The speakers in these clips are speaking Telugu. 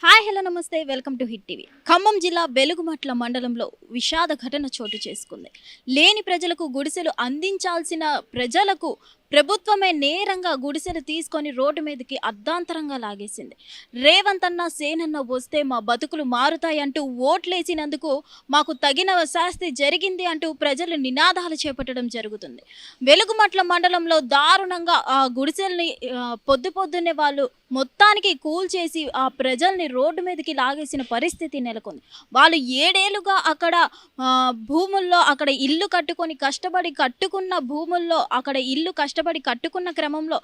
హాయ్ హలో నమస్తే welcome to hit TV. Khammam జిల్లా వెలుగుమట్ల మండలంలో విషాద ఘటన చోటు చేసుకుంది. లేని ప్రజలకు గుడిసెలు అందించాల్సిన ప్రజలకు ప్రభుత్వమే నేరంగా గుడిసెలు తీసుకొని రోడ్డు మీదకి అర్ధాంతరంగా లాగేసింది. రేవంత్ అన్న సేనన్న వస్తే మా బతుకులు మారుతాయంటూ ఓట్లేసినందుకు మాకు తగిన శాస్తి జరిగింది అంటూ ప్రజలు నినాదాలు చేపట్టడం జరుగుతుంది. వెలుగుమట్ల మండలంలో దారుణంగా ఆ గుడిసెల్ని పొద్దున్నే వాళ్ళు మొత్తానికి కూల్చేసి ఆ ప్రజల్ని రోడ్డు మీదకి లాగేసిన పరిస్థితి నెలకొంది. వాళ్ళు 7 ఏళ్లుగా అక్కడ భూముల్లో అక్కడ ఇల్లు కట్టుకొని కష్టపడి కట్టుకున్న భూముల్లో అక్కడ ఇల్లు కష్టపడి కట్టుకున్న క్రమంలో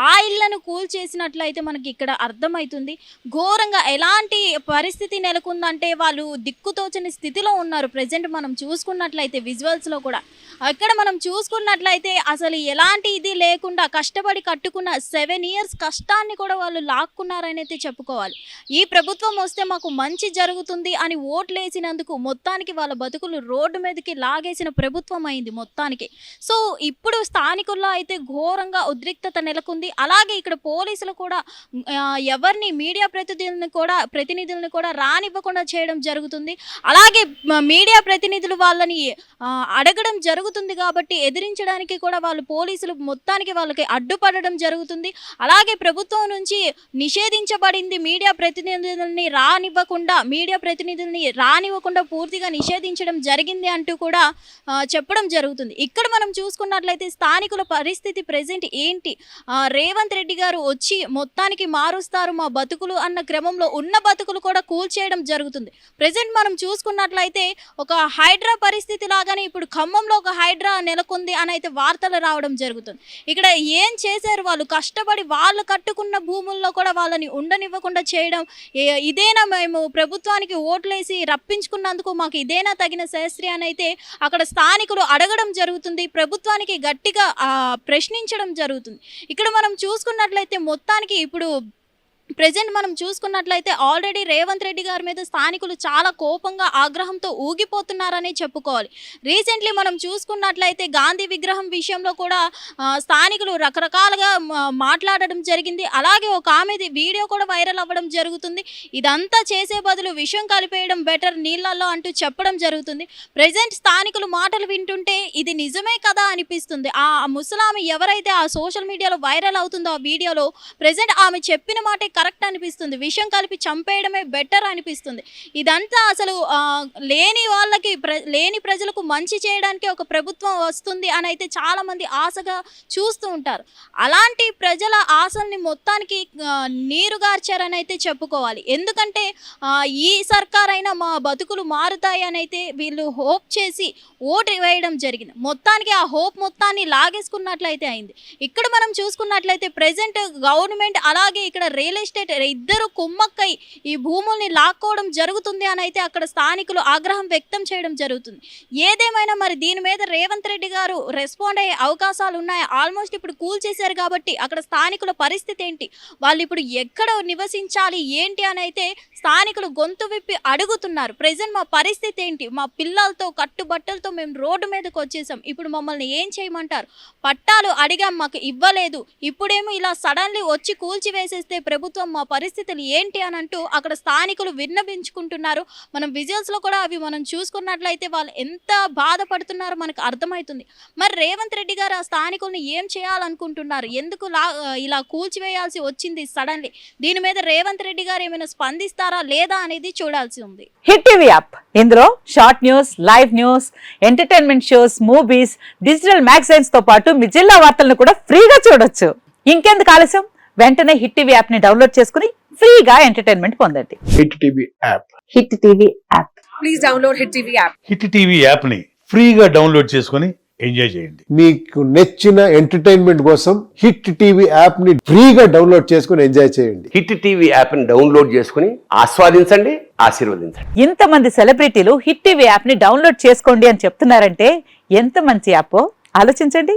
ఆ ఇళ్లను కూల్చేసినట్లయితే మనకి ఇక్కడ అర్థమవుతుంది. ఘోరంగా ఎలాంటి పరిస్థితి నెలకొందంటే వాళ్ళు దిక్కుతోచని స్థితిలో ఉన్నారు. ప్రజెంట్ మనం చూసుకున్నట్లయితే విజువల్స్లో కూడా అక్కడ మనం చూసుకున్నట్లయితే అసలు ఎలాంటి ఇది లేకుండా కష్టపడి కట్టుకున్న 7 years కష్టాన్ని కూడా వాళ్ళు లాక్కున్నారని అయితే చెప్పుకోవాలి. ఈ ప్రభుత్వం వస్తే మాకు మంచి జరుగుతుంది అని ఓట్లేసినందుకు మొత్తానికి వాళ్ళ బతుకులు రోడ్డు మీదకి లాగేసిన ప్రభుత్వం అయింది మొత్తానికి. సో ఇప్పుడు స్థానికుల్లో అయితే ఘోరంగా ఉద్రిక్తత నెలకొంది. అలాగే ఇక్కడ పోలీసులు కూడా ఎవరిని మీడియా ప్రతినిధులను కూడా రానివ్వకుండా చేయడం జరుగుతుంది. అలాగే మీడియా ప్రతినిధులు వాళ్ళని అడగడం జరుగుతుంది కాబట్టి ఎదిరించడానికి కూడా వాళ్ళు పోలీసులు మొత్తానికి వాళ్ళకి అడ్డుపడడం జరుగుతుంది. అలాగే ప్రభుత్వం నుంచి నిషేధించబడింది మీడియా ప్రతినిధుల్ని రానివ్వకుండా పూర్తిగా నిషేధించడం జరిగింది అంటూ కూడా చెప్పడం జరుగుతుంది. ఇక్కడ మనం చూసుకున్నట్లయితే స్థానికుల పరిస్థితి ప్రెజెంట్ ఏంటి, రేవంత్ రెడ్డి గారు వచ్చి మొత్తానికి మారుస్తారు మా బతుకులు అన్న క్రమంలో ఉన్న బతుకులు కూడా కూల్చేయడం జరుగుతుంది. ప్రెజెంట్ మనం చూసుకున్నట్లయితే ఒక హైడ్రా పరిస్థితి లాగానే ఇప్పుడు ఖమ్మంలో ఒక హైడ్రా నెలకొంది అని అయితే వార్తలు రావడం జరుగుతుంది. ఇక్కడ ఏం చేశారు వాళ్ళు, కష్టపడి వాళ్ళు కట్టుకున్న భూముల్లో కూడా వాళ్ళని ఉండనివ్వకుండా చేయడం, ఇదేనా మేము ప్రభుత్వానికి ఓట్లేసి రప్పించుకున్నందుకు మాకు ఇదేనా తగిన శాస్త్రి అని అయితే అక్కడ స్థానికులు అడగడం జరుగుతుంది. ప్రభుత్వానికి గట్టిగా ప్రశ్నించడం జరుగుతుంది. ఇక్కడ మనం చూసుకున్నట్లయితే మొత్తానికి ఇప్పుడు ప్రెజెంట్ మనం చూసుకున్నట్లయితే ఆల్రెడీ రేవంత్ రెడ్డి గారి మీద స్థానికులు చాలా కోపంగా ఆగ్రహంతో ఊగిపోతున్నారని చెప్పుకోవాలి. రీసెంట్లీ మనం చూసుకున్నట్లయితే గాంధీ విగ్రహం విషయంలో కూడా స్థానికులు రకరకాలుగా మాట్లాడడం జరిగింది. అలాగే ఒక ఆమెది వీడియో కూడా వైరల్ అవ్వడం జరుగుతుంది. ఇదంతా చేసే బదులు విషం కలిపేయడం బెటర్ నీళ్ళల్లో అంటూ చెప్పడం జరుగుతుంది. ప్రెజెంట్ స్థానికులు మాటలు వింటుంటే ఇది నిజమే కదా అనిపిస్తుంది. ఆ ముసలామె ఎవరైతే ఆ సోషల్ మీడియాలో వైరల్ అవుతుందో ఆ వీడియోలో ప్రెజెంట్ ఆమె చెప్పిన మాటే కరెక్ట్ అనిపిస్తుంది. విషం కలిపి చంపేయడమే బెటర్ అనిపిస్తుంది. ఇదంతా అసలు లేని ప్రజలకు మంచి చేయడానికి ఒక ప్రభుత్వం వస్తుంది అని అయితే చాలా మంది ఆశగా చూస్తూ ఉంటారు. అలాంటి ప్రజల ఆశల్ని మొత్తానికి నీరుగార్చారని అయితే చెప్పుకోవాలి. ఎందుకంటే ఈ సర్కారైనా మా బతుకులు మారుతాయి అని అయితే వీళ్ళు హోప్ చేసి ఓటు వేయడం జరిగింది. మొత్తానికి ఆ హోప్ మొత్తాన్ని లాగేసుకున్నట్లయితే అయింది. ఇక్కడ మనం చూసుకున్నట్లయితే ప్రెజెంట్ గవర్నమెంట్ అలాగే ఇక్కడ రియల్ ఎస్టేట్ ఇద్దరు కుమ్మక్కై ఈ భూముల్ని లాక్కోవడం జరుగుతుంది అని అయితే అక్కడ స్థానికులు ఆగ్రహం వ్యక్తం చేయడం జరుగుతుంది. ఏదేమైనా మరి దీని మీద రేవంత్ రెడ్డి గారు రెస్పాండ్ అయ్యే అవకాశాలు ఉన్నాయి. ఆల్మోస్ట్ ఇప్పుడు కూల్చేశారు కాబట్టి అక్కడ స్థానికుల పరిస్థితి ఏంటి, వాళ్ళు ఇప్పుడు ఎక్కడ నివసించాలి ఏంటి అని అయితే స్థానికులు గొంతు విప్పి అడుగుతున్నారు. ప్రెజెంట్ మా పరిస్థితి ఏంటి, మా పిల్లలతో కట్టుబట్టలతో మేము రోడ్డు మీదకి వచ్చేసాం, ఇప్పుడు మమ్మల్ని ఏం చేయమంటారు, పట్టాలు అడిగాం మాకు ఇవ్వలేదు, ఇప్పుడేమో ఇలా సడన్లీ వచ్చి కూల్చివేసేస్తే ప్రభుత్వం మా పరిస్థితులు ఏంటి అని అంటూ అక్కడ స్థానికులు విన్నవించుకుంటున్నారు. మనం విజువల్స్లో కూడా అవి మనం చూసుకున్నట్లయితే వాళ్ళు ఎంత బాధపడుతున్నారో మనకు అర్థమవుతుంది. మరి రేవంత్ రెడ్డి గారు ఆ స్థానికుల్ని ఏం చేయాలనుకుంటున్నారు, ఎందుకు ఇలా కూల్చివేయాల్సి వచ్చింది సడన్లీ, దీని మీద రేవంత్ రెడ్డి గారు ఏమైనా స్పందిస్తారా లేదా అనేది చూడాల్సి ఉంది. హిట్ టీవీ యాప్, ఇందులో short news, live news, entertainment shows, movies, digital magazines తో పాటు మీ జిల్లా వార్తలను కూడా ఫ్రీగా చూడొచ్చు. ఇంకెందుకు ఆలస్యం, వెంటనే హిట్ టీవీ యాప్ ని డౌన్లోడ్ చేసుకుని ఫ్రీగా ఎంటర్టైన్మెంట్ పొందండి. Hit TV app, hit TV app, please download hit TV app. Hit TV app ని ఫ్రీగా డౌన్లోడ్ చేసుకుని ఎంజాయ్ చేయండి. మీకు నచ్చిన ఎంటర్టైన్మెంట్ కోసం హిట్ టీవీ యాప్ ని ఫ్రీగా డౌన్లోడ్ చేసుకుని ఎంజాయ్ చేయండి. హిట్ టీవీ యాప్ ని డౌన్లోడ్ చేసుకుని ఆస్వాదించండి, ఆశీర్వదించండి. ఇంతమంది సెలబ్రిటీలు హిట్ టీవీ యాప్ ని డౌన్లోడ్ చేసుకోండి అని చెప్తున్నారంటే ఎంత మంచి యాప్ ఆలోచించండి.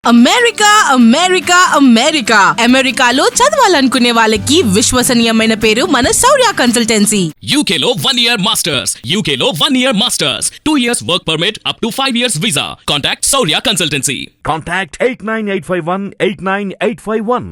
అమెరికా అమెరికా అమెరికా అమెరికాలో చదవాలనుకునే వాళ్ళకి విశ్వసనీయమైన పేరు మన శౌర్య కన్సల్టెన్సీ. UK లో 1 year masters, UK లో 1 year masters, 2 years work permit up to 5 years visa. Contact Saurya Consultancy. Contact 89851 89851.